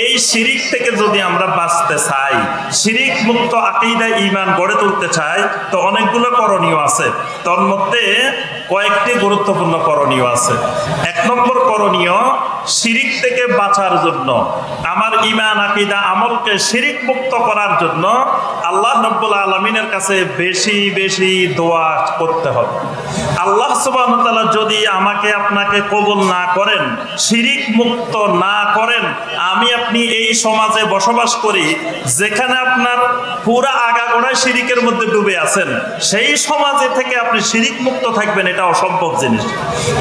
এই শিরিক থেকে যদি আমরা বাঁচতে চাই, শিরিক মুক্ত আকীদা ঈমান গড়ে তুলতে চাই, তো অনেকগুলো করণীয় আছে। তার মধ্যে কয়েকটি গুরুত্বপূর্ণ করণীয় আছে। 1 নম্বর করণীয়, শিরিক থেকে বাঁচার জন্য, আমার ঈমান আকীদা আমলকে শিরিক মুক্ত করার জন্য আল্লাহ রাব্বুল আলামিনের কাছে বেশি বেশি দোয়া করতে হবে। আল্লাহ সুবহানাহু ওয়া তাআলা যদি আমাকে আপনাকে কবুল না করেন, শিরিক মুক্ত না করেন, আমি আপনি এই সমাজে বসবাস করি যেখানে আপনার পুরা আগাগোড়ায় শিরিকের মধ্যে ডুবে আছেন, সেই সমাজে থেকে আপনি শিরিক মুক্ত থাকবেন, এটা অসম্ভব জিনিস।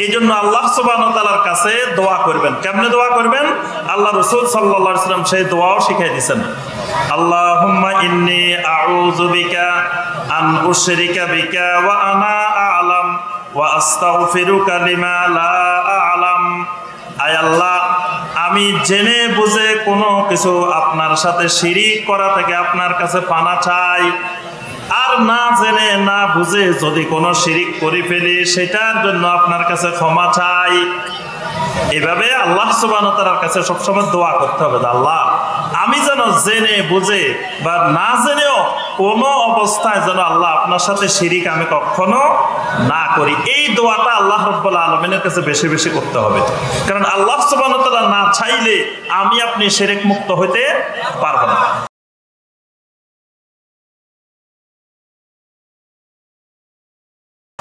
এই জন্য আল্লাহ সুবহানাহু ওয়া তাআলার কাছে দোয়া করবেন। কেমনে দোয়া করবেন? আল্লাহ রাসূল সাল্লাল্লাহু আলাইহি ওয়াসাল্লাম সেই দোয়াও শিখিয়ে দিয়েছেন। আল্লাহুম্মা ইন্নী আউযু বিকা আন উশরিকা বিকা ওয়া আনা আ'লাম ওয়া আস্তাগফিরুকা লিমা লা আ'লাম। আয় আল্লাহ, আমি জেনে বুঝে কোনো কিছু আপনার সাথে শিরিক করা থেকে আপনার কাছে পানা চাই, আর না জেনে না বুঝে যদি কোনো শিরিক করে ফেলি সেটার জন্য আপনার কাছে ক্ষমা চাই। এভাবে আল্লাহ সুবহানাহু ওয়া তাআলার কাছে সবসময় দোয়া করতে হবে, আল্লাহ আমি যেন জেনে বুঝে বা না জেনেও কোনো অবস্থায় যেন আল্লাহ আপনার সাথে শিরিক আমি কখনো না করি। এই দোয়াটা আল্লাহ রাব্বুল আলামিনের কাছে বেশি বেশি করতে হবে, কারণ আল্লাহ সুবহানাহু ওয়া তাআলা না চাইলে আমি আপনি শিরিক মুক্ত হইতে পারবো না।